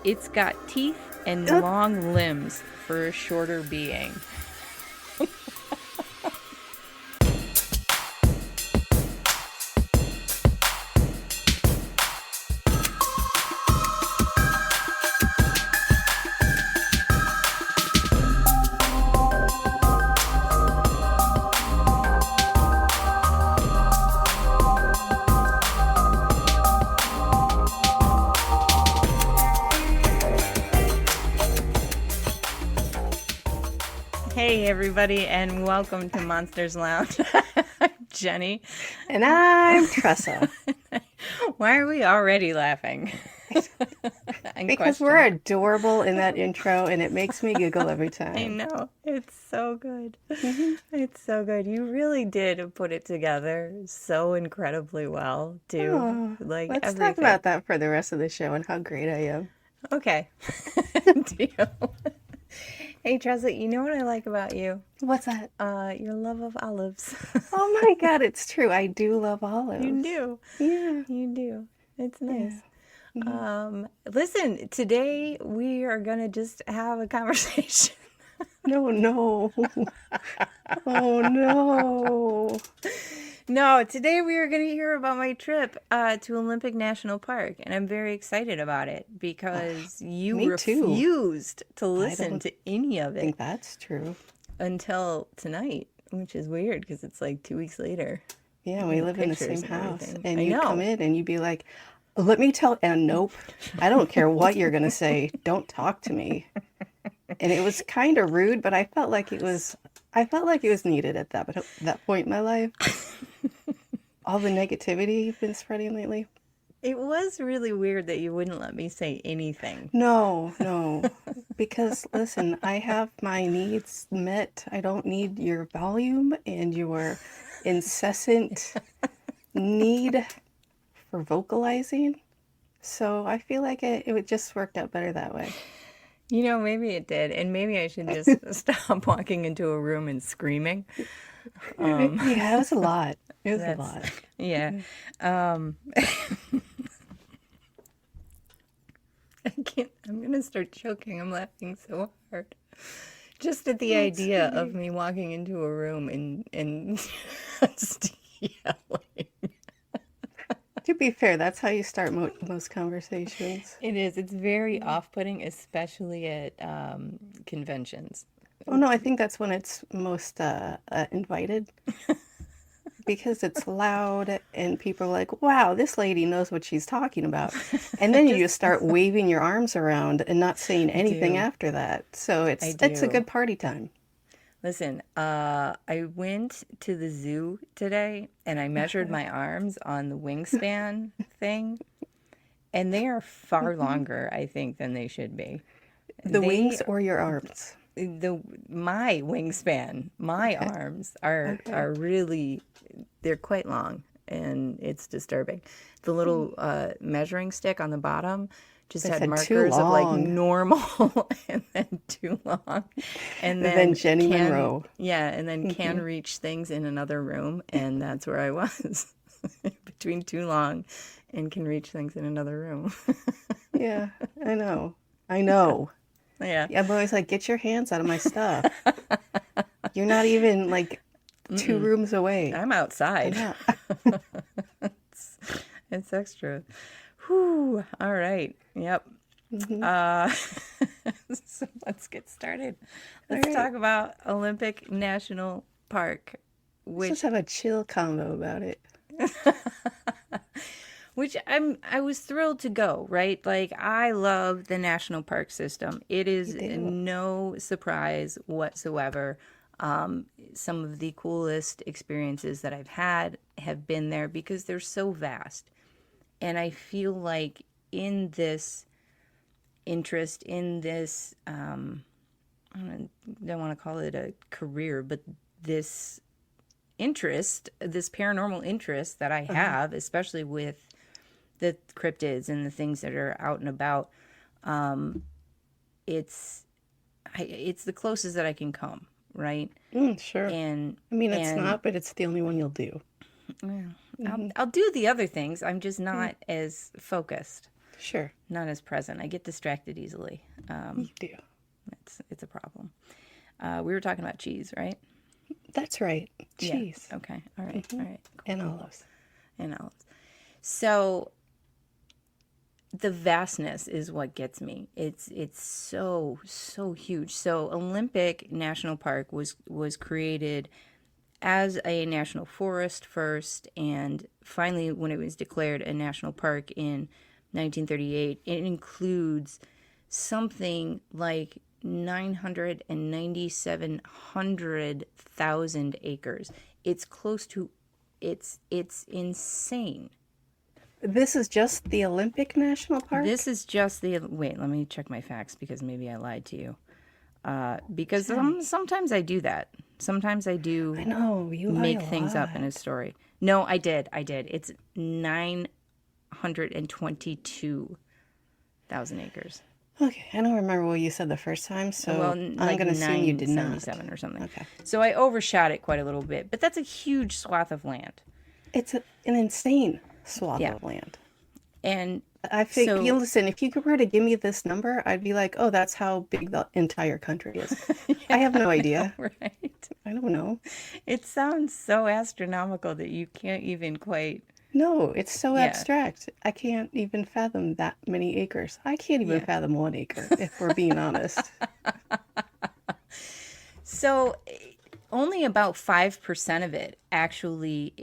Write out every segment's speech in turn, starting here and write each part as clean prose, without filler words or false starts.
It's got teeth and long limbs for a shorter being. Hey everybody, and welcome to Monsters Lounge. I'm Jeni. And I'm Tressa. Why are we already laughing? Because we're adorable in that intro, and it makes me giggle every time. I know. It's so good. Mm-hmm. It's so good. You really did put it together so incredibly well, too. Oh, Like let's everything. talk about that for the rest of the show and how great I am. Okay. Deal. Hey, Tressa, you know what I like about you? What's that? Your love of olives. Oh my God, it's true. I do love olives. You do. Yeah. You do. It's nice. Yeah. Mm-hmm. Listen, today we are going to just have a conversation. No. Oh no. No, today we are going to hear about my trip to Olympic National Park, and I'm very excited about it because you Me refused to listen to any of I it think that's true. until tonight, which is weird because it's like 2 weeks later. Yeah, we live in the same house, and I you'd know. come in and you'd be like, let me tell, and nope, I don't care what you're going to say. Don't talk to me. And it was kind of rude, but I felt like it was needed at that point in my life. All the negativity you've been spreading lately. It was really weird that you wouldn't let me say anything. No. Because listen, I have my needs met. I don't need your volume and your incessant need for vocalizing. So I feel like it just worked out better that way. You know, maybe it did. And maybe I should just stop walking into a room and screaming. Yeah, it was a lot. It was a lot. Yeah. I'm going to start choking. I'm laughing so hard. Just at the idea of me walking into a room and just yelling. To be fair, that's how you start most conversations. It is. It's very off-putting, especially at conventions. Oh no, I think that's when it's most invited. Because it's loud and people are like, wow, this lady knows what she's talking about. And then you just start waving your arms around and not saying anything after that. So it's a good party time. Listen, I went to the zoo today and I measured my arms on the wingspan thing, and they are far longer, I think, than they should be. The wings or your arms? My wingspan, my arms are really, they're quite long, and it's disturbing. The little measuring stick on the bottom just had markers of like normal and then too long. And then Jeni Monroe. Yeah, and then can reach things in another room, and that's where I was. Between too long and can reach things in another room. Yeah, I know. Yeah. I'm always like, get your hands out of my stuff. You're not even like 2 rooms away. I'm outside. It's extra. Whew. All right. Yep. So let's get started. Let's talk about Olympic National Park. Let's just have a chill convo about it. Which I was thrilled to go, right? Like, I love the national park system. It is no surprise whatsoever. Some of the coolest experiences that I've had have been there because they're so vast. And I feel like in this interest, in this, I don't want to call it a career, but this interest, this paranormal interest that I have, especially with the cryptids and the things that are out and about, it's the closest that I can come, right? Sure. And I mean, it's not, but it's the only one you'll do. Yeah. I'll do the other things. I'm just not as focused. Sure. Not as present. I get distracted easily. You do. It's a problem. We were talking about cheese, right? That's right. Cheese. Yeah. Okay. All right. All right. Cool, And cool, olives. cool. And olives. So the vastness is what gets me. It's so huge. So Olympic National Park was created as a national forest first, and finally when it was declared a national park in 1938, it includes something like 997,000 acres. It's close to it's insane. This is just the Olympic National Park? This is just the wait, let me check my facts because maybe I lied to you. Because sometimes I do that. Sometimes I do I know, you lie make a things up in a lot. story. No, I did. It's 922,000 acres. Okay, I don't remember what you said the first time, so Well, I'm like going to assume you did not. 977 or something. Okay. So I overshot it quite a little bit, but that's a huge swath of land. It's an insane swath Yeah. of land. And I think, so, you listen, if you were to give me this number, I'd be like, oh, that's how big the entire country is. I have no idea. right? I don't know. It sounds so astronomical that you can't even quite. No, it's so Yeah. abstract. I can't even fathom that many acres. I can't even Yeah. fathom 1 acre, if we're being honest. So only about 5% of it actually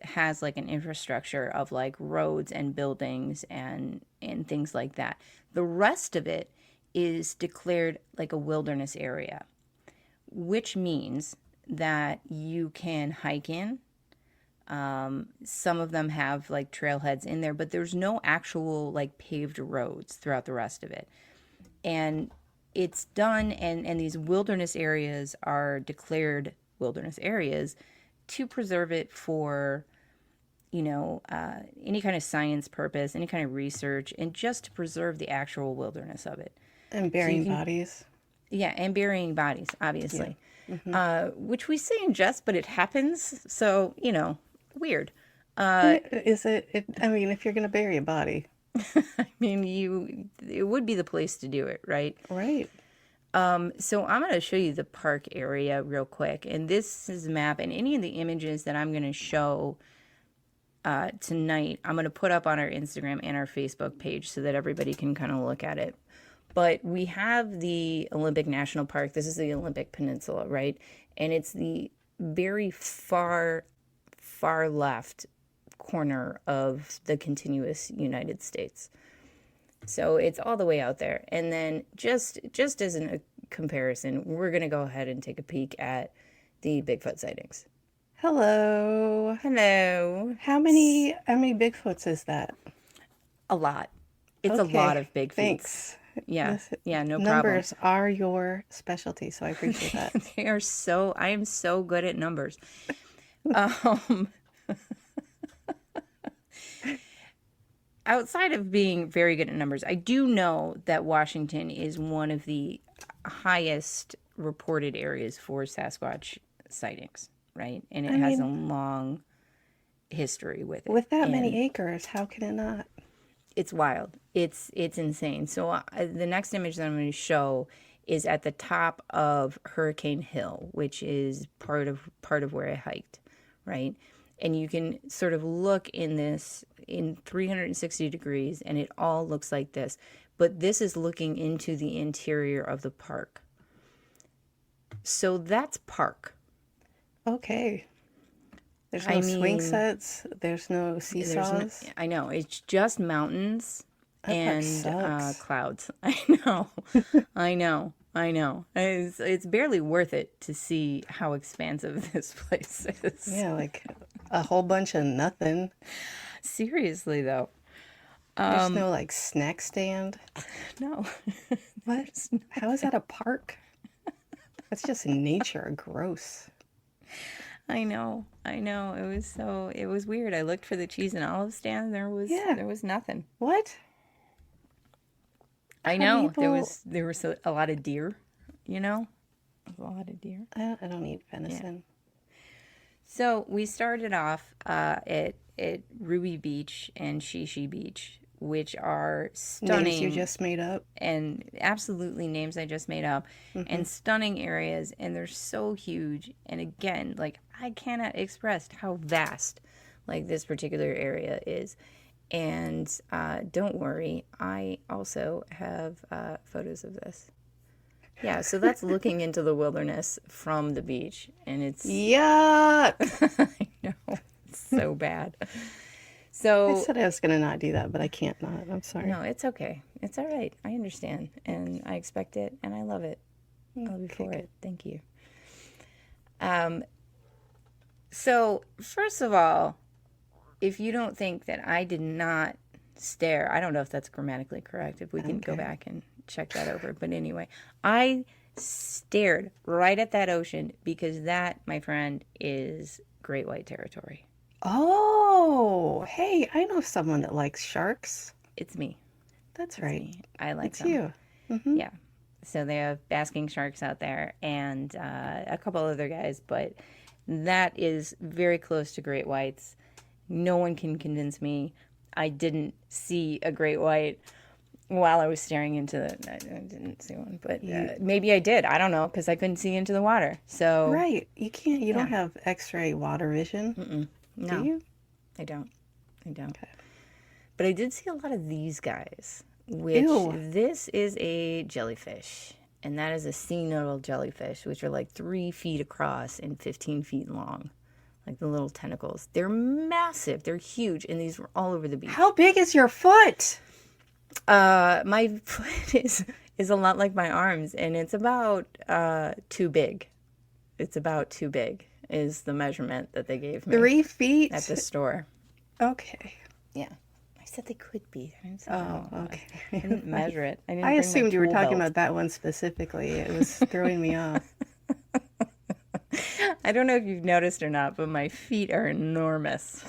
has like an infrastructure of like roads and buildings and things like that. The rest of it is declared like a wilderness area, which means that you can hike in. Some of them have like trailheads in there, but there's no actual like paved roads throughout the rest of it. And it's done, and these wilderness areas are declared wilderness areas to preserve it for, any kind of science purpose, any kind of research, and just to preserve the actual wilderness of it. And burying bodies. Yeah, and burying bodies, obviously. Yeah. Which we say in jest, but it happens. So, weird. Is it, I mean, if you're going to bury a body. I mean, it would be the place to do it, right? Right. So I'm going to show you the park area real quick. And this is a map, and any of the images that I'm going to show tonight, I'm going to put up on our Instagram and our Facebook page so that everybody can kind of look at it. But we have the Olympic National Park. This is the Olympic Peninsula, right? And it's the very far left corner of the continuous United States. So it's all the way out there. And then just as a comparison, we're going to go ahead and take a peek at the Bigfoot sightings. Hello. Hello. How many Bigfoots is that? A lot. It's Okay, a lot of Bigfoots. Thanks. Yeah. Yeah, no problem. Numbers are your specialty, so I appreciate that. I am so good at numbers. Outside of being very good at numbers, I do know that Washington is one of the highest reported areas for Sasquatch sightings, right? And it has a long history with it. With that many acres, how can it not? It's wild. It's insane. So the next image that I'm going to show is at the top of Hurricane Hill, which is part of where I hiked, right? And you can sort of look in this in 360 degrees, and it all looks like this. But this is looking into the interior of the park. So that's park. Okay. There's no swing sets. There's no seesaws. I know. It's just mountains and clouds. I know. I know. It's barely worth it to see how expansive this place is. Yeah, like a whole bunch of nothing. Seriously, though. There's no like snack stand. No. What? How is that a park? That's just nature. Gross. I know. It was weird. I looked for the cheese and olive stand. There was nothing. What? I know. There was a lot of deer, a lot of deer. I don't eat venison. Yeah. So we started off at Ruby Beach and Shishi Beach, which are Names you stunning just made up. and absolutely names I just made up, Mm-hmm. and stunning areas, and they're so huge. And again, like I cannot express how vast like this particular area is. And don't worry, I also have photos of this. Yeah, so that's looking into the wilderness from the beach, and it's Yuck! I know, it's so bad. I So said I was gonna not do that, but I can't not. I'm sorry. no, it's okay. It's all right. I understand, and I expect it, and I love it. I love you for it. Thank you. So first of all, if you don't think that I did not stare, I don't know if that's grammatically correct. If we can go back and check that over, but anyway, I stared right at that ocean because that, my friend, is great white territory. Oh, hey, I know someone that likes sharks. It's me. That's right. Me. I like It's them. you. Mm-hmm. Yeah. So they have basking sharks out there and a couple other guys, but that is very close to great whites. No one can convince me I didn't see a great white while I was staring into the. I didn't see one, but maybe I did. I don't know because I couldn't see into the water. So Right. You can't. You don't have X-ray water vision, no, do you? I don't. I don't. Okay. But I did see a lot of these guys, which Ew. this is a jellyfish. And that is a sea nodal jellyfish, which are like 3 feet across and 15 feet long. Like the little tentacles. They're massive. They're huge. And these were all over the beach. How big is your foot? My foot is a lot like my arms. And it's about too big. It's about too big is the measurement that they gave me 3 feet? at the store. Okay. Yeah. I said they could be. I didn't say Oh, no. okay. I didn't measure it. I didn't I bring my assumed you were tool talking belt. about that one specifically. It was throwing me off. I don't know if you've noticed or not, but my feet are enormous.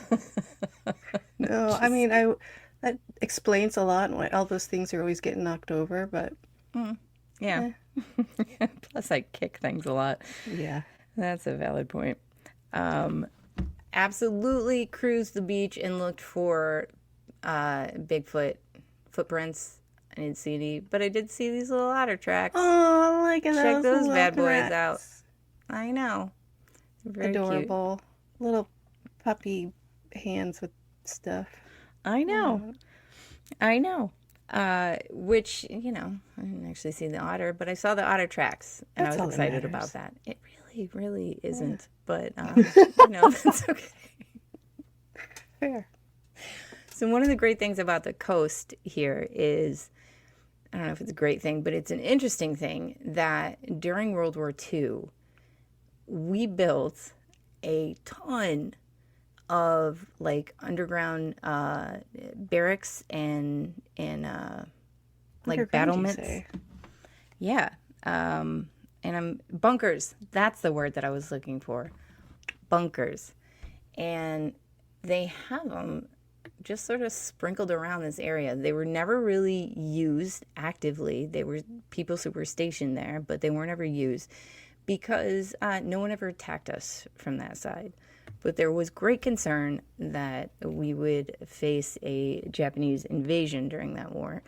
No, I mean, that explains a lot why all those things are always getting knocked over, but Yeah. Plus, I kick things a lot. yeah. That's a valid point. Absolutely cruised the beach and looked for Bigfoot footprints. I didn't see any, but I did see these little otter tracks. Oh, look at Check those little bad boys rats. out. I know. Very Adorable. Little puppy hands with stuff. cute. I know. I know. Which, I didn't actually see the otter, but I saw the otter tracks, and That's I all was that excited matters. about that. It really isn't, but, that's okay. Fair. So one of the great things about the coast here is, I don't know if it's a great thing, but it's an interesting thing that during World War II, we built a ton of like underground barracks and like Underground, you battlements. say? Yeah. Bunkers. That's the word that I was looking for. Bunkers. And they have them just sort of sprinkled around this area. They were never really used actively. They were people who were stationed there, but they weren't ever used because no one ever attacked us from that side. But there was great concern that we would face a Japanese invasion during that war.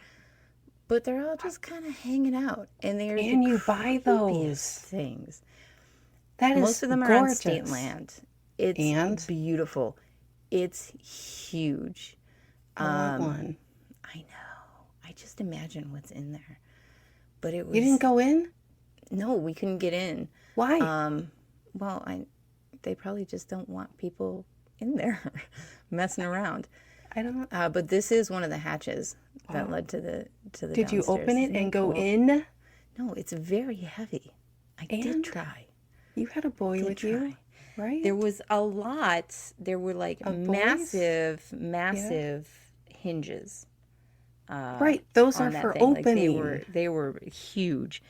But they're all just kind of hanging out, and they're And the you buy creepiest those. things. That is Most of them are on gorgeous. state land. It's And? beautiful. It's huge. I want one. I know. I just imagine what's in there. But it was You didn't go in? no, we couldn't get in. Why? Well, they probably just don't want people in there messing around. I don't. But this is one of the hatches that led to the Did you downstairs. open it Isn't and go cool? in? No, it's very heavy. I did And? try. You had a boy with you, right? There was a lot. There were like Of boys? massive hinges. Right. Those on are that for thing. Like, opening. they were huge.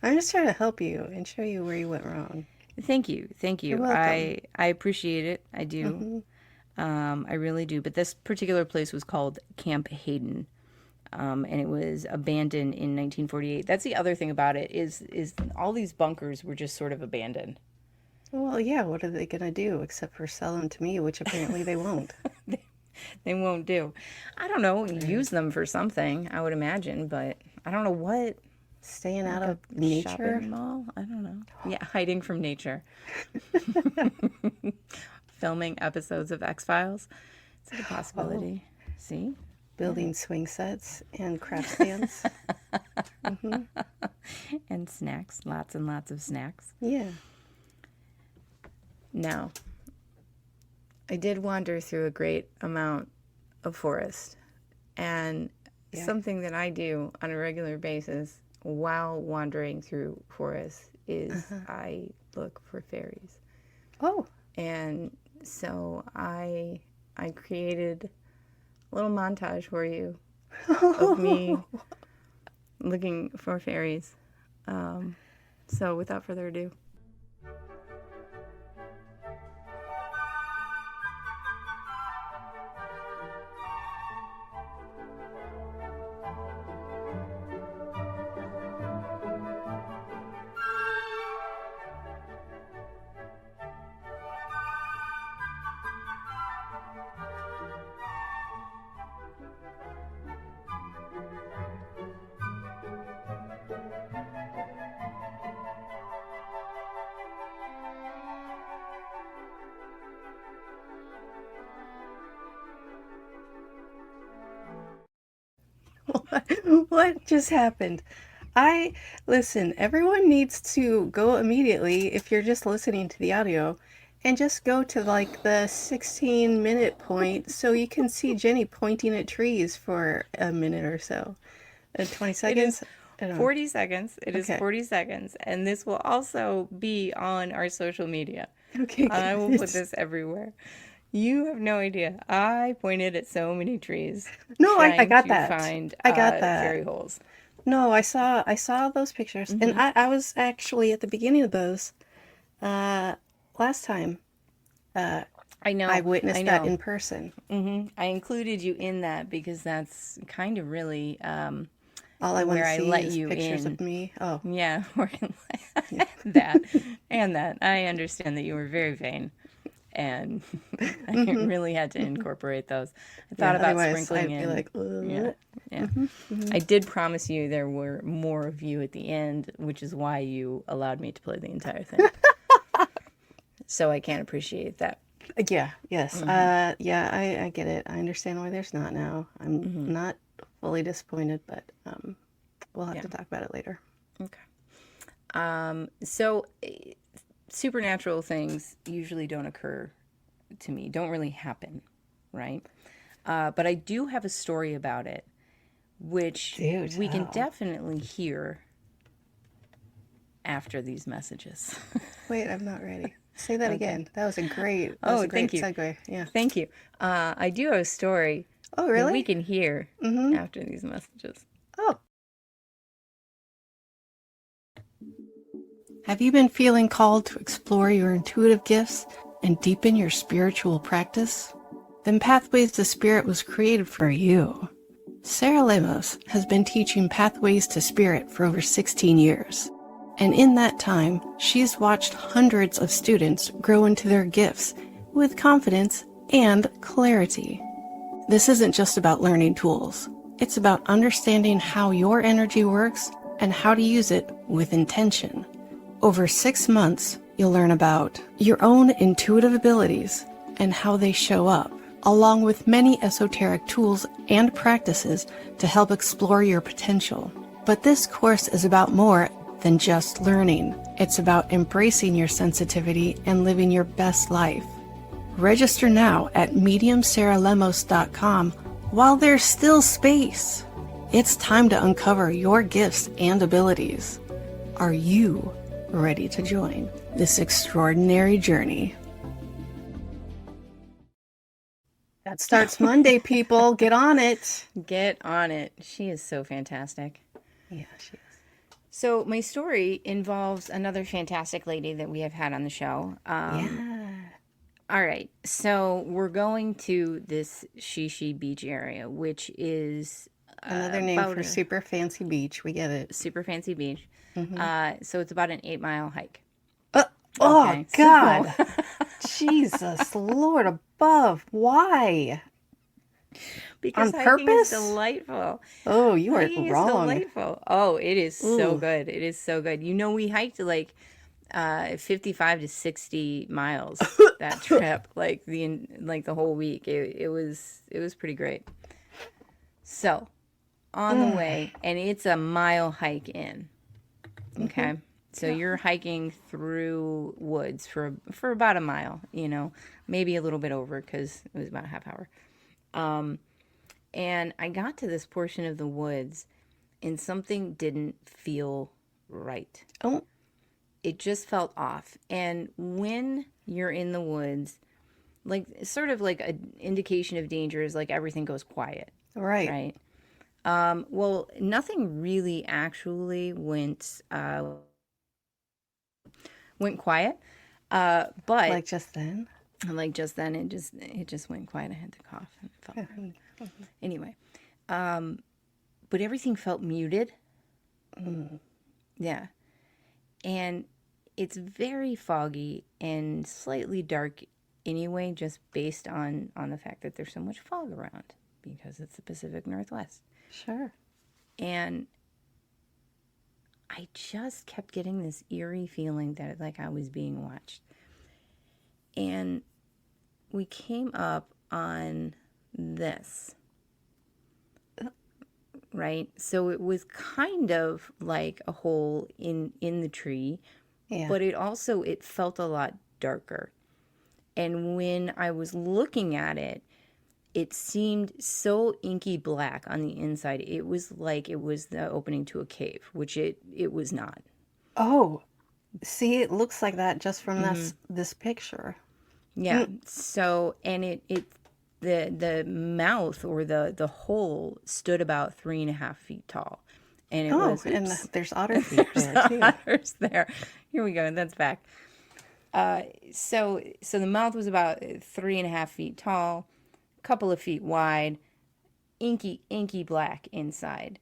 I'm just trying to help you and show you where you went wrong. Thank you. You're welcome. I appreciate it. I do. I really do. But this particular place was called Camp Hayden. And it was abandoned in 1948. That's the other thing about it is all these bunkers were just sort of abandoned. Well, yeah, what are they going to do except for sell them to me, which apparently they won't. They won't do. I don't know, use them for something, I would imagine, but I don't know what. Staying out Like a of nature? shopping mall? I don't know. Yeah, hiding from nature. Filming episodes of X-Files. It's a possibility. See? Building swing sets and craft stands. And snacks. Lots and lots of snacks. Yeah. Now, I did wander through a great amount of forest. And something that I do on a regular basis while wandering through forest is I look for fairies. Oh. And so I created a little montage for you of me looking for fairies. So without further ado. What just happened? Listen, everyone needs to go immediately if you're just listening to the audio and just go to like the 16-minute point so you can see Jeni pointing at trees for a minute or so. 20 seconds? It is 40 seconds. It is Okay. 40 seconds. And this will also be on our social media. Okay, I will good. put this everywhere. You have no idea. I pointed at so many trees. No, I trying got to that. Find I got that. fairy holes. No, I saw those pictures, and I was actually at the beginning of those last time. I know. I witnessed that in person. I included you in that because that's kind of really All I want where to I see let is you pictures in. of me. Oh, Yeah, that and that. I understand that you were very vain, and I really had to incorporate those. I thought about otherwise sprinkling I'd be in. like, Yeah. I did promise you there were more of you at the end, which is why you allowed me to play the entire thing. So I can't appreciate that. Yeah, yes. Yeah, I get it. I understand why there's not now. I'm not fully disappointed, but we'll have to talk about it later. Okay. So supernatural things usually don't occur to me, don't really happen, right? But I do have a story about it, which we can definitely hear after these messages. Wait, I'm not ready. Say that again. That was a great, Thank you. segue. Yeah. Thank you. I do have a story Oh, really? that we can hear after these messages. Oh. Have you been feeling called to explore your intuitive gifts and deepen your spiritual practice? Then Pathways to Spirit was created for you. Sarah Lemos has been teaching Pathways to Spirit for over 16 years. And in that time, she's watched hundreds of students grow into their gifts with confidence and clarity. This isn't just about learning tools. It's about understanding how your energy works and how to use it with intention. Over 6 months, you'll learn about your own intuitive abilities and how they show up, along with many esoteric tools and practices to help explore your potential. But this course is about more than just learning. It's about embracing your sensitivity and living your best life. Register now at mediumsarahlemos.com while there's still space. It's time to uncover your gifts and abilities. Are you ready to join this extraordinary journey? That starts Monday, people. Get on it. Get on it. She is so fantastic. Yeah, she is. So my story involves another fantastic lady that we have had on the show. Yeah. All right. So we're going to this Shishi Beach area, which is Another name for super fancy beach. We get it. super fancy beach. So it's about an 8-mile hike. Oh, Okay, so God. Jesus, Lord above. Why? because On hiking is purpose? delightful. Oh, you are Hiking is wrong. delightful. Oh, it is so Ooh. good. It is so good. You know, we hiked like 55 to 60 miles that trip, like the whole week. It was pretty great. So, on the way, and it's a mile hike in. Mm-hmm. Okay. So Yeah. you're hiking through woods for about a mile, maybe a little bit over because it was about a half hour. And I got to this portion of the woods and something didn't feel right. Oh, It just felt off. And when you're in the woods, like sort of like an indication of danger is like everything goes quiet, right. right? Well, nothing really actually went quiet. But Like just then? like just then it just went quiet. I had to cough and it felt bad. Anyway, but everything felt muted. Yeah. And it's very foggy and slightly dark anyway, just based on the fact that there's so much fog around because it's the Pacific Northwest. Sure. And I just kept getting this eerie feeling that like I was being watched. And we came up on this, right? So it was kind of like a hole in the tree, Yeah. but it felt a lot darker. And when I was looking at it, it seemed so inky black on the inside. It was like it was the opening to a cave, which it was not. Oh, see, it looks like that just from this picture. Yeah. So, and the mouth or the hole stood about 3.5 feet tall, and it Oh, was and oops, there's otter feet there there's too. otters there. Here we go. That's back. So the mouth was about 3.5 feet tall, a couple of feet wide, inky black inside,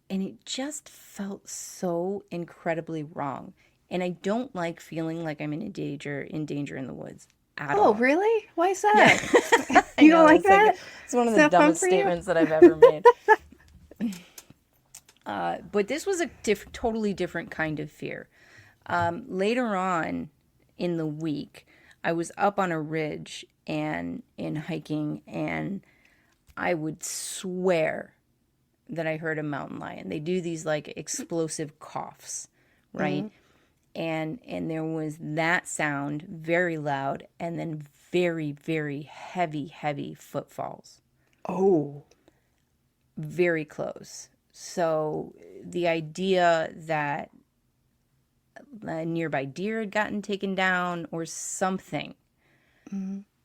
and it just felt so incredibly wrong. And I don't like feeling like I'm in danger in the woods at Oh, all. really? Why is Yeah, that? I You don't know. like It's like that? it's one of Is the that fun dumbest for you? statements that I've ever made. But this was a totally different kind of fear. Later on in the week, I was up on a ridge and in hiking, and I would swear that I heard a mountain lion. They do these like explosive coughs, right? And there was that sound, very loud, and then very, very heavy footfalls, Oh, very close. So the idea that a nearby deer had gotten taken down or something,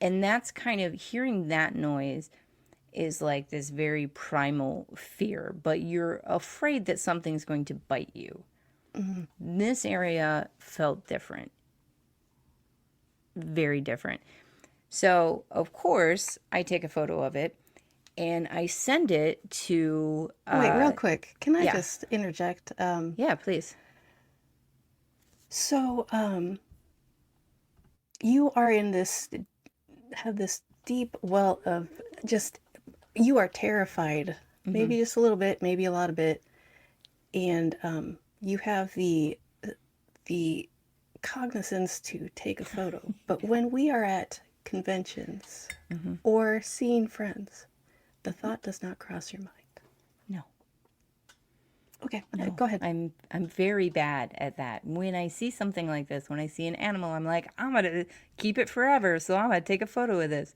and that's kind of hearing that noise is like this very primal fear, but you're afraid that something's going to bite you. This area felt different, very different. So, of course, I take a photo of it and I send it to, wait, real quick. Can I yeah, just interject? yeah, please. So, you are have this deep well of just, you are terrified, maybe just a little bit, maybe a lot of it, and you have the cognizance to take a photo. But when we are at conventions or seeing friends, the thought does not cross your mind. No, Okay, no, go ahead. I'm very bad at that. When I see something like this, when I see an animal, I'm like, I'm gonna keep it forever, so I'm gonna take a photo of this.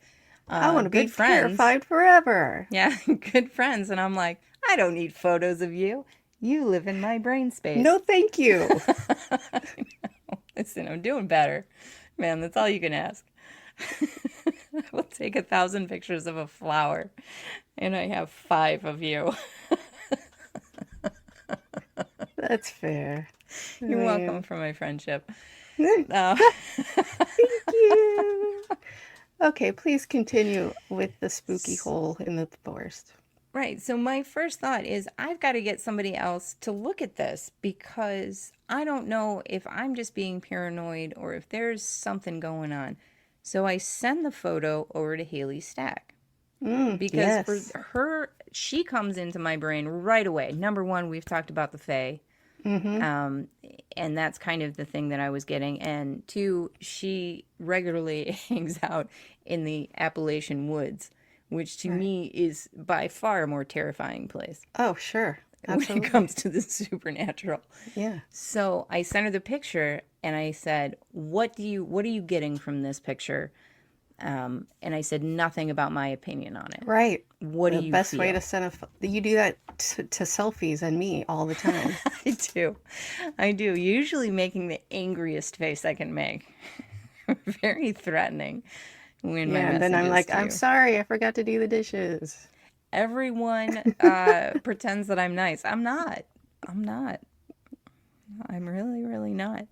I want to be Good friends, terrified forever. yeah, good friends, and I'm like, I don't need photos of you. You live in my brain space. No, thank you. Listen, I'm doing better. Man, that's all you can ask. I will take 1,000 pictures of a flower, and I have 5 of you. That's fair. I You're welcome mean, for my friendship. thank Uh, you. Okay, please continue with the spooky hole in the forest. Right. So my first thought is I've got to get somebody else to look at this because I don't know if I'm just being paranoid or if there's something going on. So I send the photo over to Haley Stack because for Yes. her, she comes into my brain right away. Number one, we've talked about the Fae. Mm-hmm. Um, and that's kind of the thing that I was getting. And two, she regularly hangs out in the Appalachian woods, which to Right. me is by far a more terrifying place Oh, sure. when it Absolutely. comes to the supernatural. Yeah. So I sent her the picture and I said, what are you getting from this picture? And I said nothing about my opinion on it. Right. What do The you best way to feel? send you do that to selfies and me all the time. I do. I do. Usually making the angriest face I can make. Very threatening when my Yeah, and then I'm messages like, to I'm you. sorry, I forgot to do the dishes. Everyone pretends that I'm nice. I'm not. I'm not. I'm really, really not.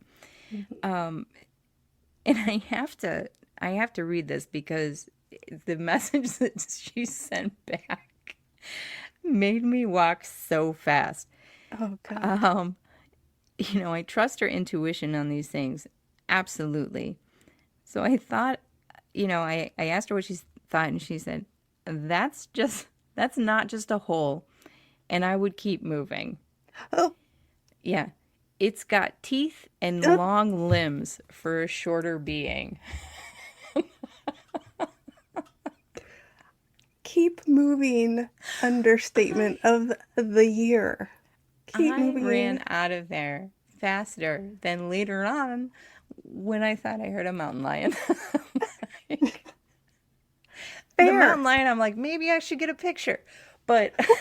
And I have to read this because the message that she sent back made me walk so fast. Oh God. Um, I trust her intuition on these things. Absolutely. So I thought, I asked her what she thought, and she said, that's not just a hole, and I would keep moving. Oh, Yeah. It's got teeth and uh, long limbs for a shorter being. keep moving. Understatement I of the year. Keep I ran moving. out of there faster than later on when I thought I heard a mountain lion. The Fair. mountain lion, I'm like, maybe I should get a picture. But but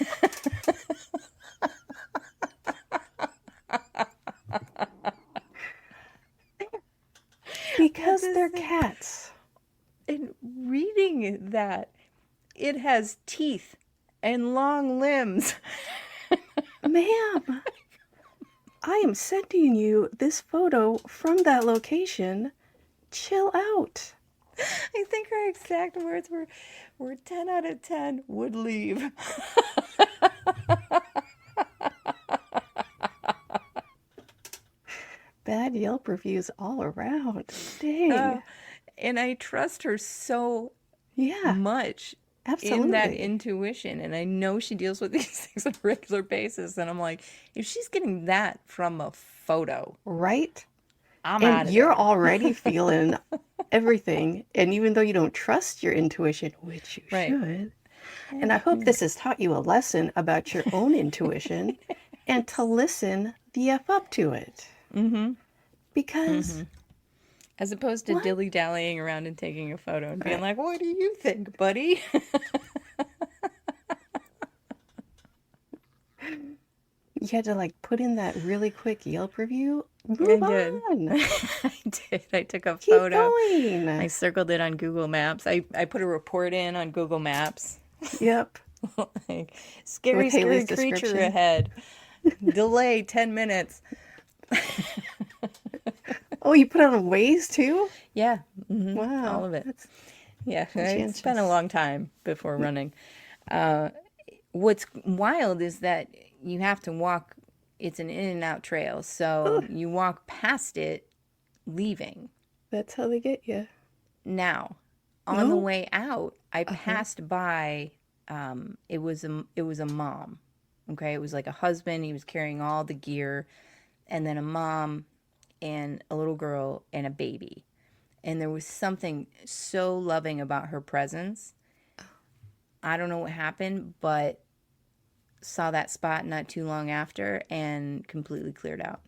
Because this they're thing, cats. in reading that, it has teeth and long limbs. Ma'am, I am sending you this photo from that location. Chill out. I think her exact words were 10 out of 10 would leave. Bad Yelp reviews all around. Dang. And I trust her so Yeah, much in that absolutely. intuition. And I know she deals with these things on a regular basis. And I'm like, if she's getting that from a photo, Right? I'm And out of you're there. already feeling everything. And even though you don't trust your intuition, which you Right. should, and I hope this has taught you a lesson about your own intuition and to listen the F up to it. Because As opposed to what? dilly dallying around and taking a photo and being Right. like, what do you think, buddy? You had to like put in that really quick Yelp review. I Move did. on. I did. I took a Keep photo. I going. circled it on Google Maps. I put a report in on Google Maps. Yep. Like, With scary, Haley's scary creature description. ahead. Delay 10 minutes. Oh, you put it on Waze too? Yeah, all Wow. of it. That's Yeah, it's been a conscientious. long time before running. What's wild is that you have to walk, it's an in and out trail. So Oh, you walk past it leaving. that's how they get you. Now, on the No? way out, I Uh-huh. passed by. It was a mom. Okay, it was like a husband. He was carrying all the gear, and then a mom and a little girl and a baby. And there was something so loving about her presence. I don't know what happened, but saw that spot not too long after and completely cleared out.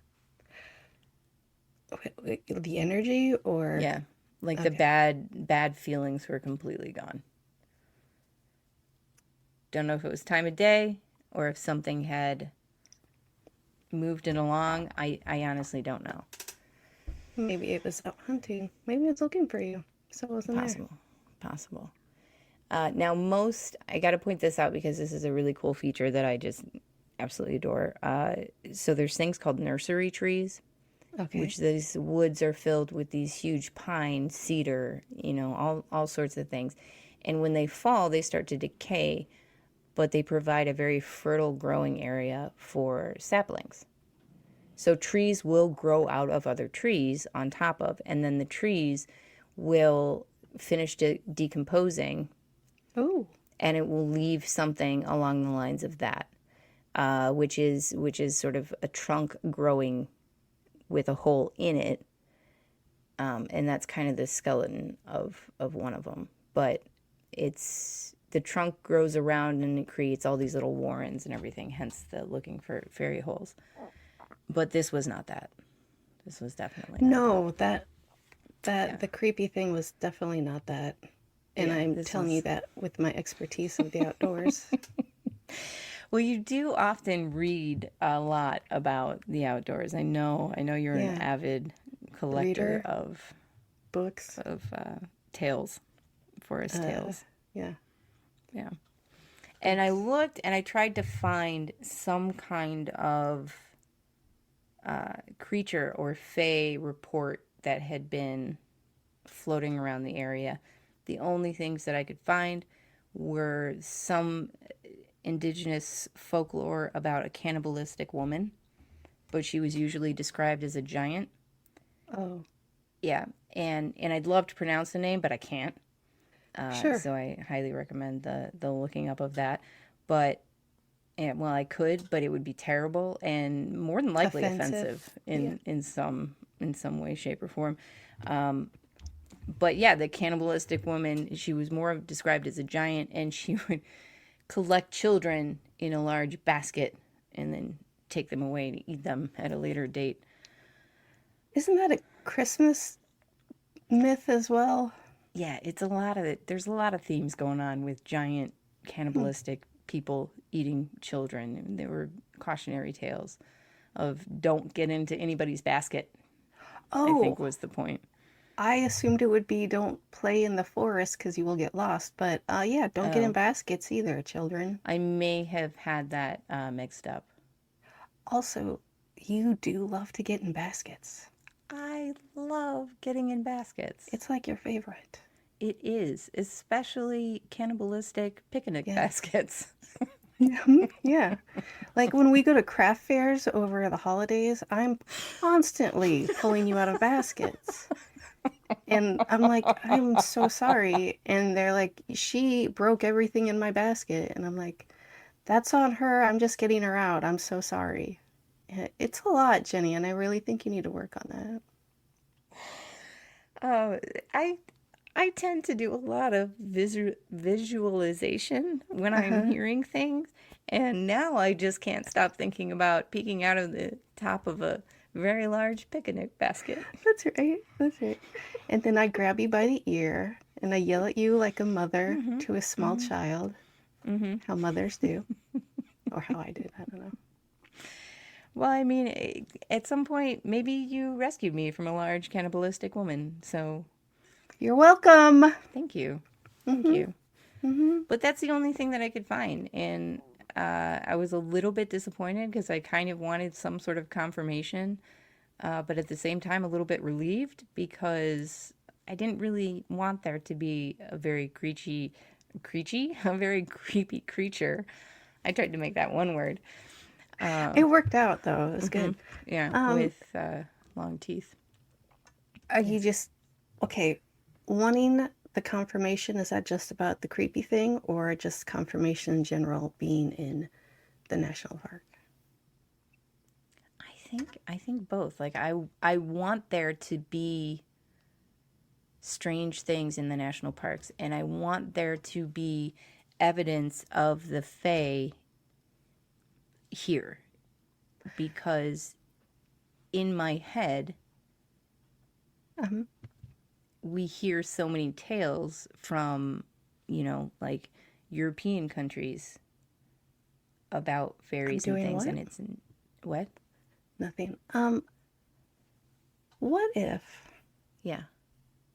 The energy or Yeah, like the okay. bad feelings were completely gone. Don't know if it was time of day or if something had moved it along. I honestly don't know. Maybe it was out hunting. Maybe it was looking for you. So it wasn't there. Possible. Possible. Now, I got to point this out because this is a really cool feature that I just absolutely adore. So there's things called nursery trees, Okay. which these woods are filled with these huge pine, cedar, all sorts of things. And when they fall, they start to decay. but they provide a very fertile growing area for saplings. So trees will grow out of other trees on top of, and then the trees will finish decomposing, Oh, and it will leave something along the lines of that, which is sort of a trunk growing with a hole in it, and that's kind of the skeleton of one of them. But it's the trunk grows around and it creates all these little warrens and everything. Hence the looking for fairy holes. But this was not that. This was definitely not no, that. the creepy thing was definitely not that. And Yeah, I'm this telling you was. that with my expertise of the outdoors. Well, you do often read a lot about the outdoors. I know you're an Yeah, avid collector reader, books. of tales, forest tales. Yeah. Yeah. And I looked and I tried to find some kind of creature or fae report that had been floating around the area. The only things that I could find were some indigenous folklore about a cannibalistic woman, but she was usually described as a giant. Oh, Yeah, and I'd love to pronounce the name, but I can't. sure. So I highly recommend the looking up of that. But well, I could, but it would be terrible and more than likely Offensive. offensive Yeah. in some way, shape, or form. But yeah, the cannibalistic woman, she was more described as a giant, and she would collect children in a large basket and then take them away to eat them at a later date. Isn't that a Christmas myth as well? Yeah, it's a lot of it. There's a lot of themes going on with giant Hmm. cannibalistic people eating children. And there were cautionary tales of don't get into anybody's basket, I think Oh, was the point. I assumed it would be don't play in the forest because you will get lost. But yeah, don't get in Oh, baskets either, children. I may have had that mixed up. Also, you do love to get in baskets. I love getting in baskets. It's like your favorite. It is, especially cannibalistic picnic Yeah. baskets. Yeah. Like when we go to craft fairs over the holidays, I'm constantly pulling you out of baskets. And I'm like, I'm so sorry. And they're like, she broke everything in my basket. And I'm like, that's on her. I'm just getting her out. I'm so sorry. It's a lot, Jenny, and I really think you need to work on that. Uh, I I tend to do a lot of visualization when I'm Uh-huh. hearing things, and now I just can't stop thinking about peeking out of the top of a very large picnic basket. That's right. That's right. And then I grab you by the ear and I yell at you like a mother Mm-hmm. to a small Mm-hmm. child, Mm-hmm. how mothers do, or how I did. I don't know. Well, I mean, at some point, maybe you rescued me from a large cannibalistic woman, so You're welcome. thank you. Thank Mm-hmm. you. Mm-hmm. But that's the only thing that I could find. And I was a little bit disappointed because I kind of wanted some sort of confirmation, but at the same time, a little bit relieved because I didn't really want there to be a very a very creepy creature. I tried to make that one word. It worked out though. It was Hmm. good. Yeah, Um, with long teeth. are Yeah. you just okay? Wanting the confirmation, is that just about the creepy thing, or just confirmation in general being in the national park? I think both. Like I want there to be strange things in the national parks, and I want there to be evidence of the Fae here because in my head Um, we hear so many tales from, like European countries about I'm fairies and doing things, what? and it's in what? Nothing. What if Yeah,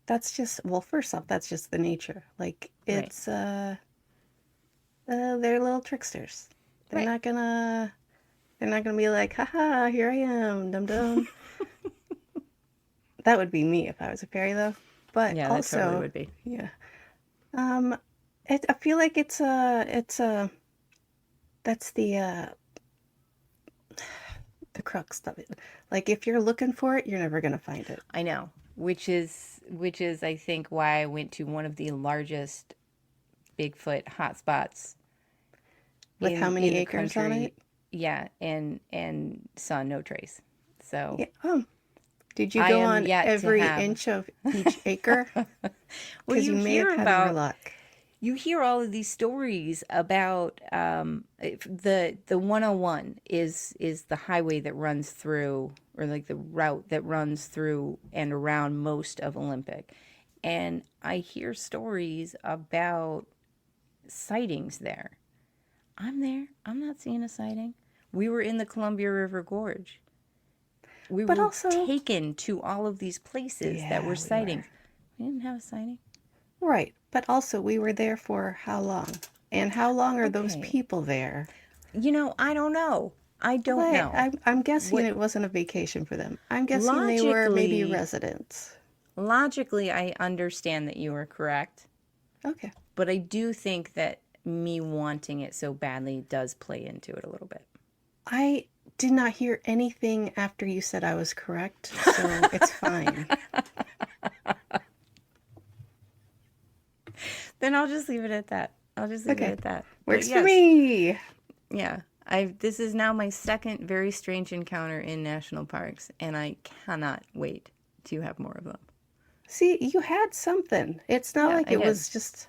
that's just, well, first off, that's just the nature. Like right, it's they're little tricksters. They're right. not gonna they're not gonna be like, haha, here I am, dum dum. That would be me if I was a fairy though. But Yeah, that totally also, would be. yeah. Um I feel like it's a That's the crux of it. Like, if you're looking for it, you're never going to find it. I know, which is I think why I went to one of the largest Bigfoot hotspots With how many in the acres on country. it? Yeah, and saw no trace. So Yeah. Did you I go am on yet to every have. inch of each acre? Well, Because you may have had more luck. you hear all of these stories about the 101 is the highway that runs through, or like the route that runs through and around most of Olympic, and I hear stories about sightings there. I'm there. I'm not seeing a sighting. We were in the Columbia River Gorge. We But were also, taken to all of these places that were yeah, we were. sightings. We didn't have a sighting. Right. But also, we were there for how long? And how long are those Okay. people there? I don't know. I don't Well, know. I'm guessing What it wasn't a vacation for them. I'm guessing they were maybe logically residents. logically I understand that you are correct, Okay. but I do think that me wanting it so badly does play into it a little bit. I did not hear anything after you said I was correct, so it's fine. Then I'll just leave it at that. I'll just leave it Okay. at that. But Works for yes, me. yeah. I This is now my second very strange encounter in national parks, and I cannot wait to have more of them. See, you had something. It's not Yeah, like I it did. was just.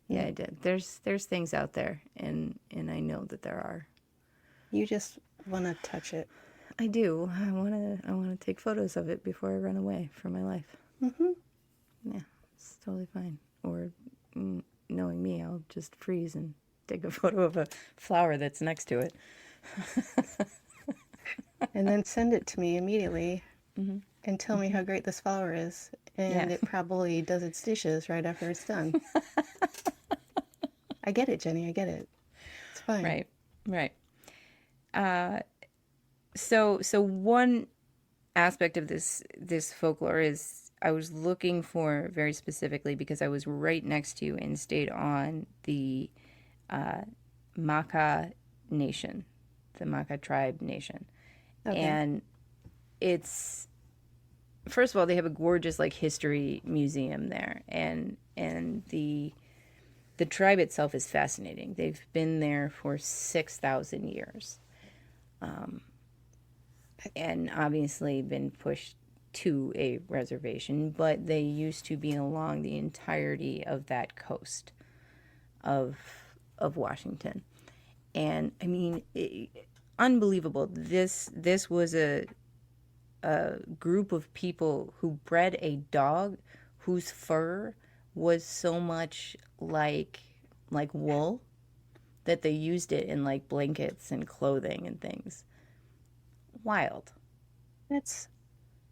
Yeah, I did. There's things out there, and I know that there are. You just want to touch it. I do. I wanna take photos of it before I run away for my life. Mm-hmm. Yeah, it's totally fine. Or knowing me, I'll just freeze and take a photo of a flower that's next to it. And then send it to me immediately and tell me how great this flower is. And Yeah. it probably does its dishes right after it's done. I get it, Jenny. I get it. It's fine. Right. Right. So one aspect of this folklore is I was looking for very specifically because I was right next to you and stayed on the Maka Nation, the Maka tribe nation. Okay. And it's, first of all, they have a gorgeous like history museum there, and the tribe itself is fascinating. They've been there for 6,000 years, and obviously been pushed to a reservation, but they used to be along the entirety of that coast of Washington. And I mean, unbelievable. This was a group of people who bred a dog whose fur was so much like wool that they used it in like blankets and clothing and things. Wild. That's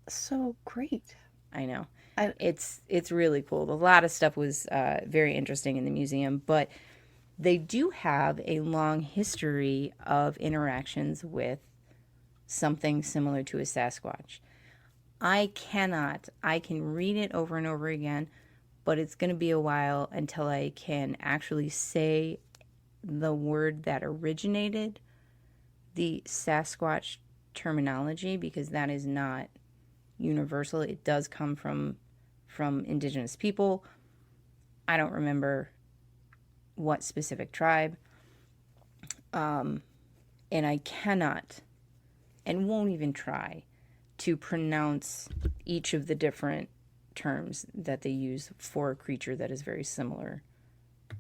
so great. I know. I, It's really cool. A lot of stuff was very interesting in the museum, but they do have a long history of interactions with something similar to a Sasquatch. I can read it over and over again, but it's going to be a while until I can actually say the word that originated the Sasquatch terminology, because that is not universal. It does come from indigenous people. I don't remember what specific tribe. And I cannot and won't even try to pronounce each of the different terms that they use for a creature that is very similar,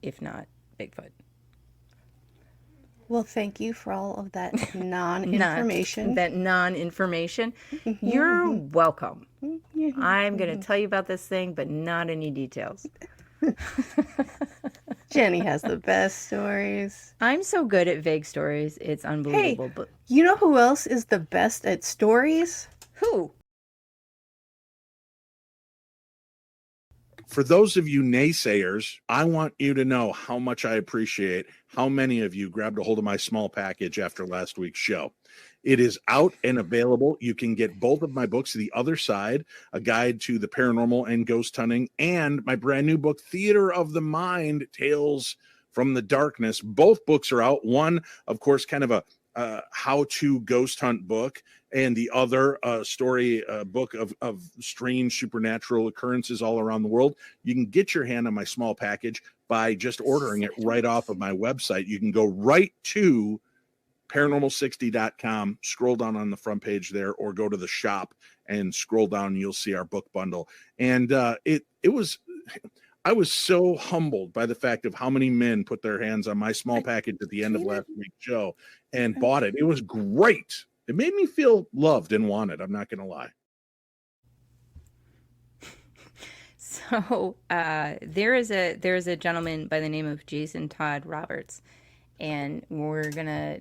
if not Bigfoot. well, thank you for all of that non-information. That non-information. You're welcome. I'm going to tell you about this thing, but not any details. Jenny has the best stories. I'm so good at vague stories. It's unbelievable. Hey, But you know who else is the best at stories? who? For those of you naysayers, I want you to know how much I appreciate how many of you grabbed a hold of my small package after last week's show. It is out and available. You can get both of my books, The Other Side, a guide to the paranormal and ghost hunting, and my brand new book, Theater of the Mind, Tales from the Darkness. Both books are out. One, of course, kind of a how-to ghost hunt book, and the other story book of strange supernatural occurrences all around the world. You can get your hand on my small package by just ordering it right off of my website. You can go right to paranormal60.com, scroll down on the front page there, or go to the shop and scroll down and you'll see our book bundle. And I was so humbled by the fact of how many men put their hands on my small package at the end of last week's show and bought it. It was great. It made me feel loved and wanted. I'm not going to lie. So there is a gentleman by the name of Jason Todd Roberts, and we're gonna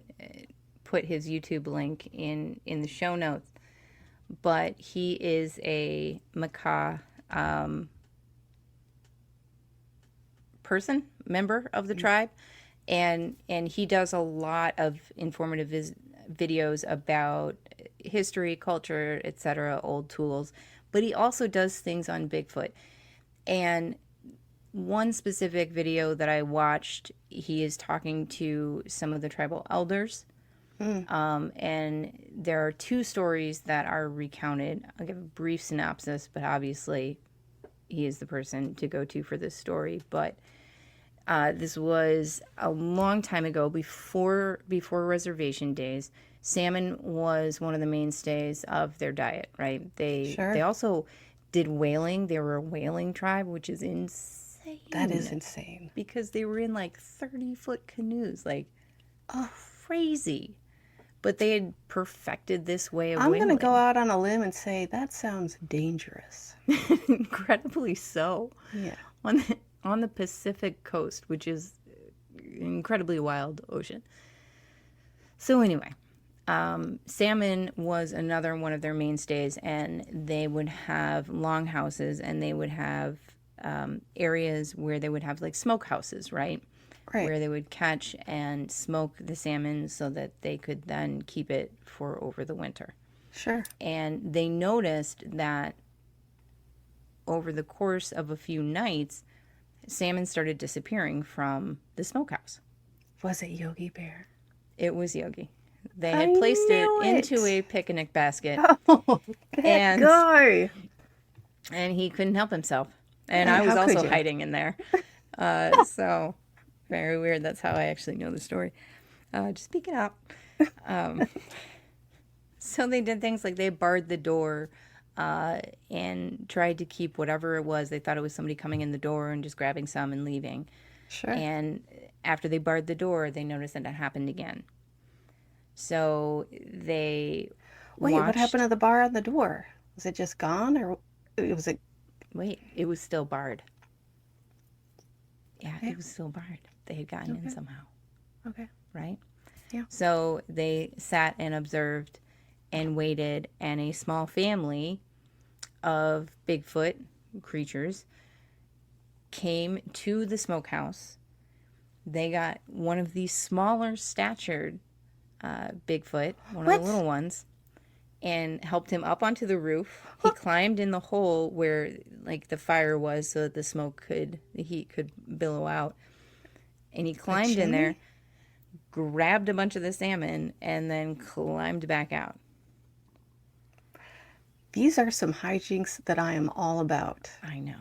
put his YouTube link in the show notes. But he is a macaw member of the tribe, and he does a lot of informative videos about history, culture, etc., old tools. But he also does things on Bigfoot. And one specific video that I watched, he is talking to some of the tribal elders. And there are two stories that are recounted. I'll give a brief synopsis, but obviously he is the person to go to for this story. But this was a long time ago, before reservation days. Salmon was one of the mainstays of their diet, right? They also did whaling. They were a whaling tribe, which is insane. That is insane. Because they were in like 30-foot canoes, like crazy. But they had perfected this way of whaling. I'm going to go out on a limb and say that sounds dangerous. Incredibly so. Yeah. On the Pacific coast, which is an incredibly wild ocean. So anyway, salmon was another one of their mainstays, and they would have longhouses, and they would have areas where they would have like smokehouses, right? Right. Where they would catch and smoke the salmon so that they could then keep it for over the winter. Sure. And they noticed that over the course of a few nights, salmon started disappearing from the smokehouse. Was it Yogi Bear? It was Yogi. They had placed it into a picnic basket. Oh, that guy. And he couldn't help himself. And I was also hiding in there. So, very weird. That's how I actually know the story. Just speak it out. So they did things like they barred the door and tried to keep whatever it was. They thought it was somebody coming in the door and just grabbing some and leaving. Sure. And after they barred the door, they noticed that it happened again. So they what happened to the bar on the door? Was it just gone, or was it? Wait, it was still barred. Yeah, it was still barred. They had gotten in somehow. Okay. Right? Yeah. So they sat and observed and waited, and a small family of Bigfoot creatures came to the smokehouse. They got one of these smaller statured Bigfoot, one of the little ones, and helped him up onto the roof. He climbed in the hole where like the fire was so that the heat could billow out. And he climbed in there, grabbed a bunch of the salmon, and then climbed back out. These are some hijinks that I am all about. I know.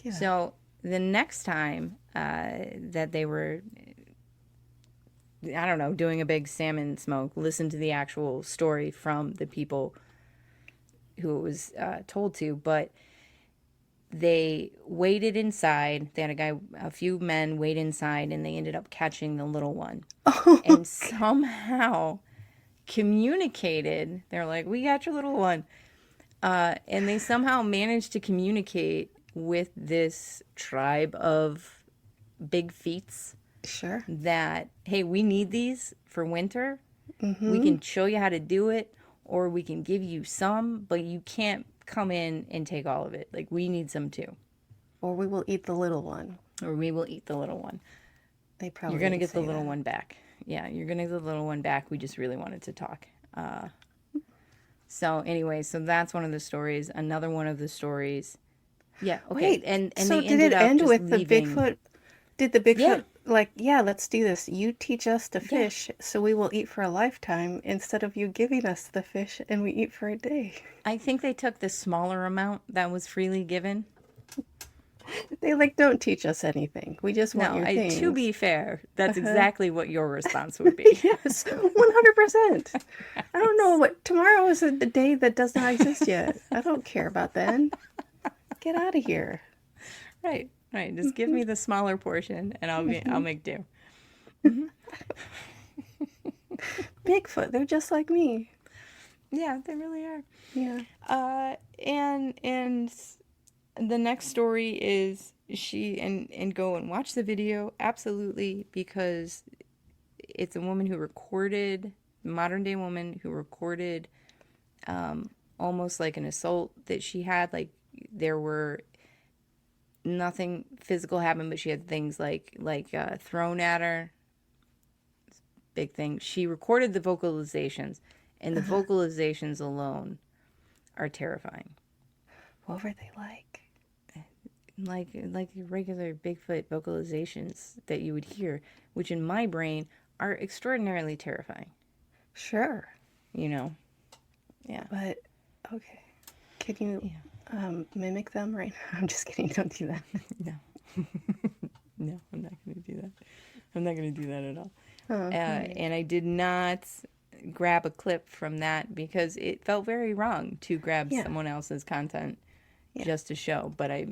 Yeah. So the next time that they were, I don't know, doing a big salmon smoke, listen to the actual story from the people who it was told to, but they waited inside. They had a few men wait inside, and they ended up catching the little one. And somehow communicated. They're like, we got your little one. And they somehow managed to communicate with this tribe of big feets. Sure. That, hey, we need these for winter. Mm-hmm. We can show you how to do it, or we can give you some, but you can't come in and take all of it. Like, we need some too. Or we will eat the little one. They probably You're going to get the little one back. Yeah, you're going to get the little one back. We just really wanted to talk. So anyway, so that's one of the stories. Another one of the stories. Yeah. Okay. Wait, and so they did ended it up end just with leaving. the Bigfoot Did the Yeah. Bigfoot like, yeah, let's do this. You teach us to fish, so we will eat for a lifetime instead of you giving us the fish and we eat for a day. I think they took the smaller amount that was freely given. They like don't teach us anything. We just want No, your to things. be fair, that's Uh-huh. exactly what your response would be. Yes, 100%. I don't know what tomorrow is a day that does not exist yet. I don't care about then. Get out of here. Right, right. Just give me the smaller portion and I'll make do. Bigfoot, they're just like me. Yeah, they really are. Yeah. And the next story is and go and watch the video, absolutely, because it's a woman who recorded, modern day woman who recorded almost like an assault that she had. Like there were nothing physical happened, but she had things like thrown at her. Big thing. She recorded the vocalizations, and the vocalizations alone are terrifying. What were they like? Like regular Bigfoot vocalizations that you would hear, which in my brain are extraordinarily terrifying. Sure. You know? Yeah. But, okay. Can you mimic them right now? I'm just kidding. Don't do that. No. No, I'm not going to do that. I'm not going to do that at all. Oh, And I did not grab a clip from that because it felt very wrong to grab someone else's content just to show. But I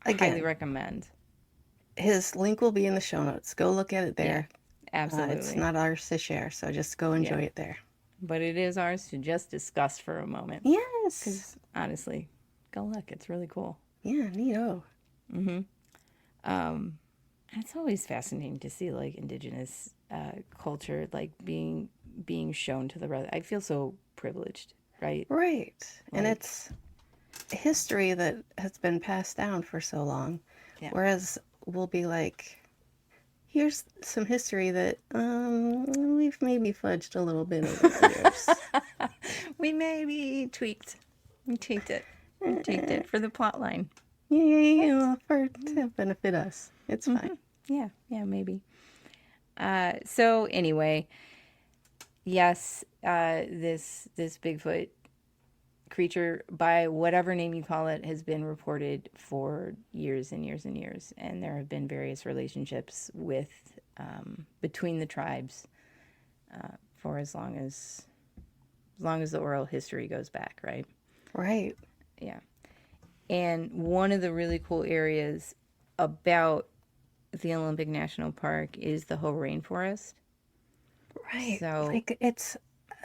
highly recommend. His link will be in the show notes. Go look at it there. Absolutely. It's not ours to share, so just go enjoy it there. But it is ours to just discuss for a moment. Yes. Because honestly, go look. It's really cool. Yeah, neato. It's always fascinating to see like indigenous culture like being shown to the rest. I feel so privileged, right? Right. And it's history that has been passed down for so long. Yeah. Whereas we'll be like, here's some history that we've maybe fudged a little bit over the years. We maybe tweaked. We tweaked it. We tweaked it for the plot line. Yeah, to benefit us. It's fine. Yeah, maybe. So anyway, yes, this Bigfoot creature, by whatever name you call it, has been reported for years and years and years, and there have been various relationships with between the tribes for as long as the oral history goes back, right? Right. Yeah. And one of the really cool areas about the Olympic National Park is the Hoh rainforest. Right. So, like it's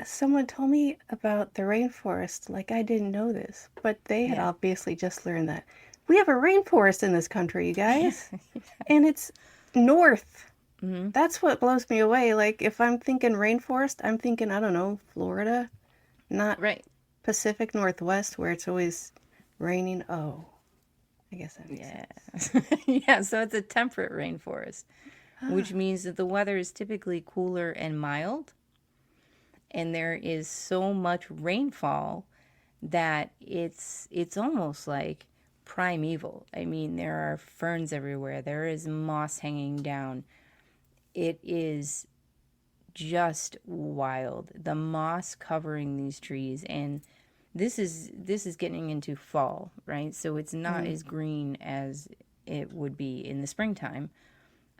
someone told me about the rainforest. Like I didn't know this, but they had obviously just learned that we have a rainforest in this country, you guys, and it's north. Mm-hmm. That's what blows me away. Like if I'm thinking rainforest, I'm thinking I don't know, Florida, not Pacific Northwest where it's always raining. Oh, I guess that makes sense. Yeah, so it's a temperate rainforest, which means that the weather is typically cooler and mild. And there is so much rainfall that it's almost like primeval. I mean, there are ferns everywhere. There is moss hanging down. It is just wild. The moss covering these trees, and this is getting into fall, right? So it's not as green as it would be in the springtime,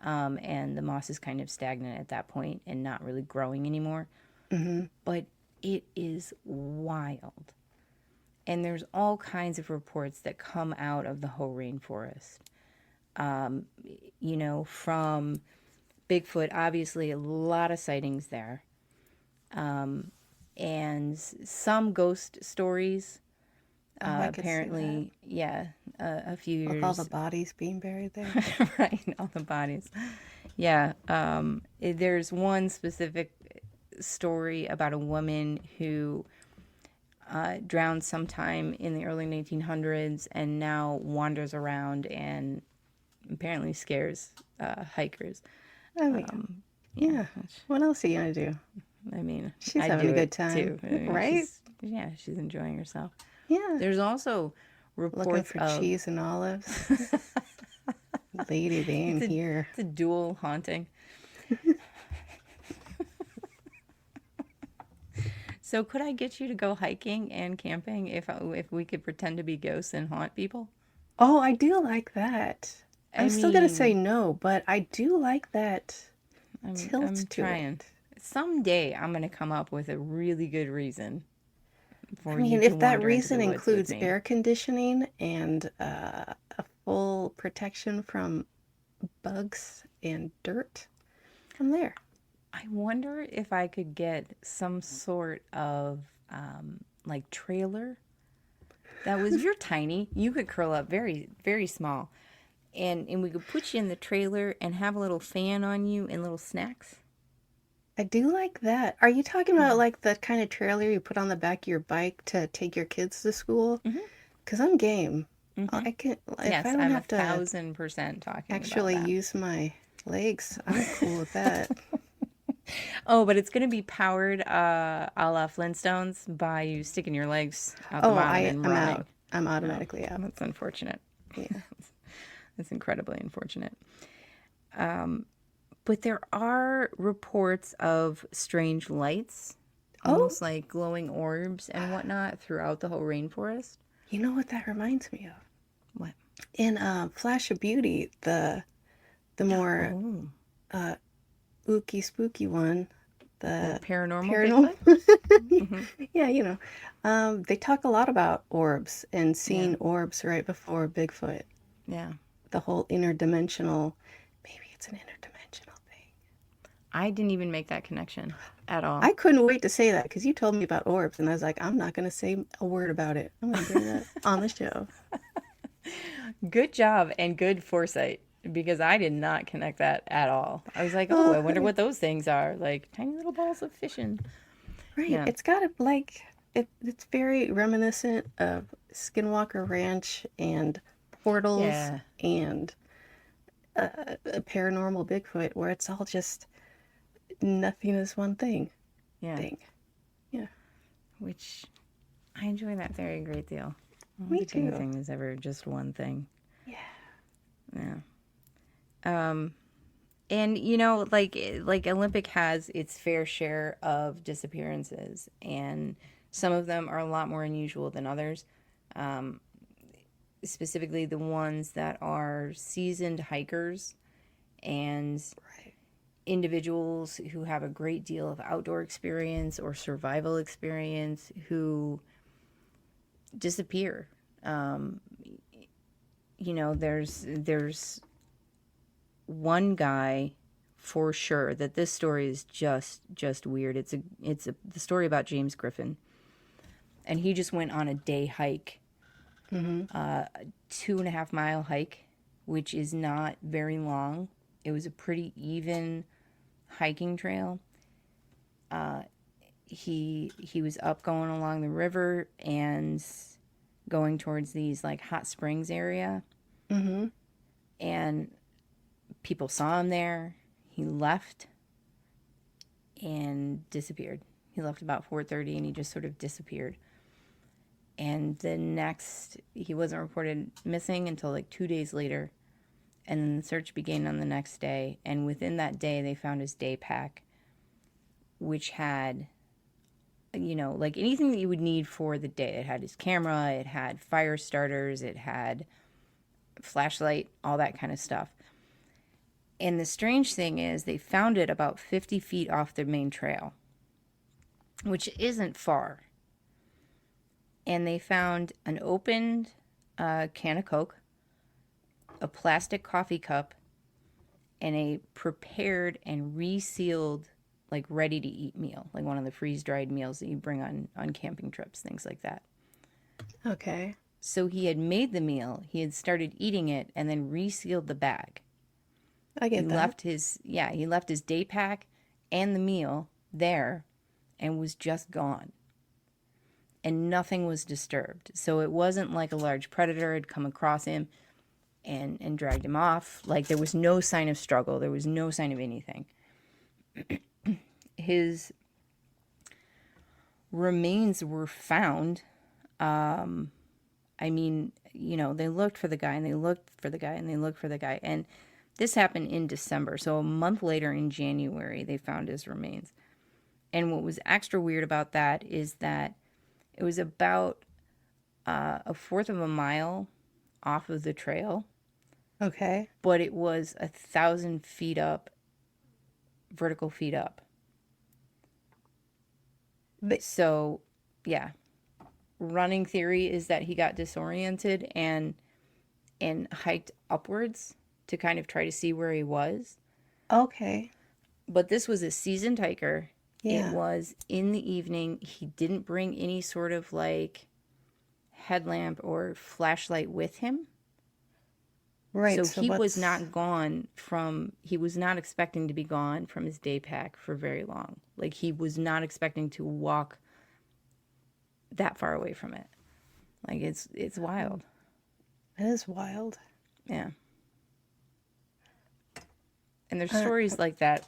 and the moss is kind of stagnant at that point and not really growing anymore. Mm-hmm. But it is wild, and there's all kinds of reports that come out of the Hoh rainforest. From Bigfoot, obviously a lot of sightings there. And some ghost stories. Apparently, a few years. With all the bodies being buried there. Right, all the bodies. Yeah. There's one specific story about a woman who drowned sometime in the early 1900s and now wanders around and apparently scares hikers. I mean, yeah. What else are you going to do? I mean, she's having a good time, too. I mean, right? She's enjoying herself. Yeah. There's also reports looking for cheese and olives. Lady, they ain't here. It's a dual haunting. So could I get you to go hiking and camping if we could pretend to be ghosts and haunt people? Oh, I do like that. I'm still gonna say no, but I do like that tilt I'm to trying. it. Someday I'm gonna come up with a really good reason I for you mean, to if that wander into the reason woods with includes me. air conditioning and a full protection from bugs and dirt, I'm there. I wonder if I could get some sort of like trailer that was you're tiny. You could curl up very, very small. And we could put you in the trailer and have a little fan on you and little snacks. I do like that. Are you talking about like the kind of trailer you put on the back of your bike to take your kids to school? Because I'm game. I can, if I Yes, don't I'm have to 1,000% talking about actually that. use my legs, I'm cool with that. Oh, but it's going to be powered a la Flintstones by you sticking your legs out the Oh, bottom and I'm running. out. I'm automatically out. That's unfortunate. Yeah. That's incredibly unfortunate. But there are reports of strange lights, Oh, almost like glowing orbs and whatnot throughout the whole rainforest. you know what that reminds me of? What? In Flash of Beauty, the more Oh, ooky spooky one, the the paranormal paranormal. Bigfoot? Yeah, they talk a lot about orbs and Yeah, seeing orbs right before Bigfoot. yeah. The whole interdimensional, maybe it's an interdimensional thing. I didn't even make that connection at all. I couldn't wait to say that because you told me about orbs, and I was like, I'm not going to say a word about it. I'm going to bring that on the show. Good job and good foresight because I did not connect that at all. I was like, oh, I wonder Honey. what those things are. Like tiny little balls of fishing. Right. Yeah. It's got a, like, it's very reminiscent of Skinwalker Ranch and portals Yeah. and a paranormal Bigfoot where it's all just nothing is one thing. Yeah. Yeah. Which I enjoy that very great deal. I don't Me think too. anything is ever just one thing. Yeah. Yeah. And like Olympic has its fair share of disappearances, and some of them are a lot more unusual than others. Specifically, the ones that are seasoned hikers and Right. individuals who have a great deal of outdoor experience or survival experience who disappear. There's one guy for sure that this story is just weird. It's the story about James Griffin, and he just went on a day hike, 2.5 mile hike, which is not very long. It was a pretty even hiking trail. He was up going along the river and going towards these like hot springs area, Mm-hmm. and people saw him there. He left and disappeared. He left about 4:30 and he just sort of disappeared. And he wasn't reported missing until like 2 days later. And then the search began on the next day. And within that day, they found his day pack, which had, like anything that you would need for the day. It had his camera, it had fire starters, it had flashlight, all that kind of stuff. And the strange thing is, they found it about 50 feet off the main trail, which isn't far. And they found an opened can of Coke, a plastic coffee cup, and a prepared and resealed, like ready to eat meal, like one of the freeze dried meals that you bring on camping trips, things like that. Okay. So he had made the meal, he had started eating it, and then resealed the bag. I get that. He left his day pack and the meal there and was just gone. And nothing was disturbed. So it wasn't like a large predator had come across him and dragged him off. Like there was no sign of struggle. There was no sign of anything. His remains were found. I mean, they looked for the guy and they looked for the guy and they looked for the guy. And this happened in December. So a month later in January, they found his remains. And what was extra weird about that is that it was about a fourth of a mile off of the trail. Okay. But it was 1,000 feet up, vertical feet up. So, yeah. Running theory is that he got disoriented and hiked upwards to kind of try to see where he was. Okay. But this was a seasoned hiker. Yeah. It was in the evening. He didn't bring any sort of like headlamp or flashlight with him. Right. So he was not he was not expecting to be gone from his day pack for very long. Like he was not expecting to walk that far away from it. Like it's wild. It is wild. Yeah. And there's stories like that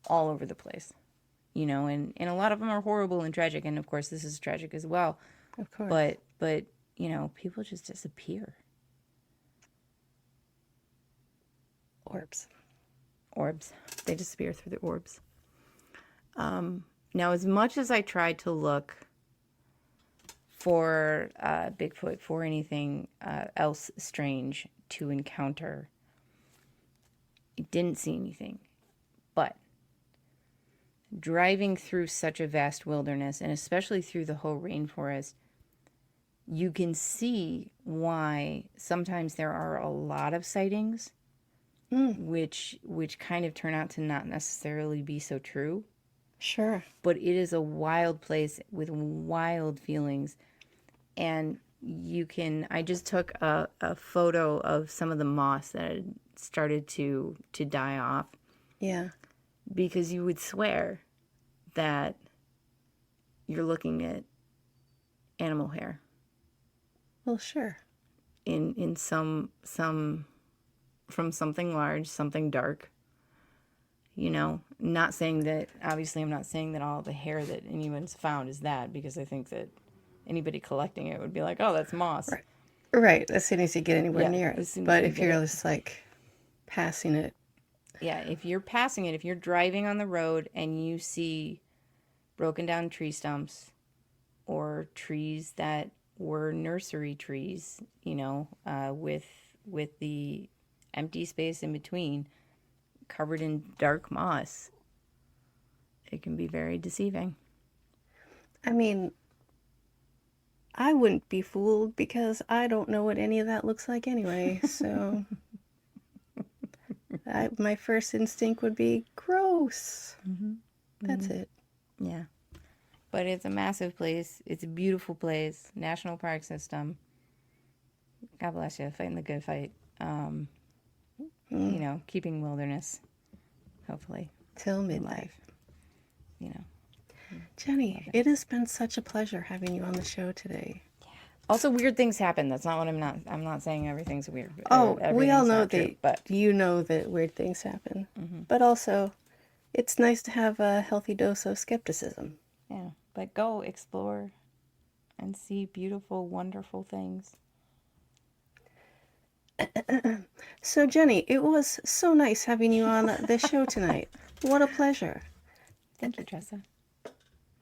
all over the place, and a lot of them are horrible and tragic. And of course, this is tragic as well. Of course. But people just disappear. Orbs. They disappear through the orbs. Now, as much as I tried to look for Bigfoot, for anything else strange to encounter, I didn't see anything. But driving through such a vast wilderness, and especially through the whole rainforest, you can see why sometimes there are a lot of sightings, which kind of turn out to not necessarily be so true. Sure. But it is a wild place with wild feelings. And I just took a photo of some of the moss that had started to die off. Yeah. Because you would swear that you're looking at animal hair. Well, sure. In some from something large, something dark. Not saying that, obviously I'm not saying that all the hair that anyone's found is that, because I think that anybody collecting it would be like, oh, that's moss. Right. As soon as you get anywhere near it. But if you're just like passing it. Yeah, if you're passing it, if you're driving on the road and you see broken down tree stumps or trees that were nursery trees, with the empty space in between covered in dark moss, it can be very deceiving. I mean, I wouldn't be fooled because I don't know what any of that looks like anyway, so my first instinct would be gross. Mm-hmm. That's it. Yeah. But it's a massive place. It's a beautiful place. National park system. God bless you. Fighting the good fight. Keeping wilderness. Hopefully. Till midnight. Alive. Jeni, it has been such a pleasure having you on the show today. Also, weird things happen. That's not what I'm not saying everything's weird. We all know that, but you know that weird things happen. Mm-hmm. But also, it's nice to have a healthy dose of skepticism. Yeah, but go explore and see beautiful, wonderful things. So, Jeni, it was so nice having you on the show tonight. What a pleasure. Thank you, Tressa.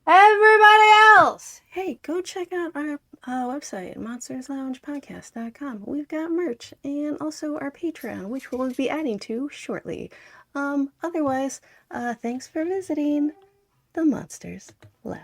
Everybody else! Hey, go check out our website, monstersloungepodcast.com. We've got merch and also our Patreon, which we'll be adding to shortly. Otherwise, thanks for visiting the Monsters Lounge.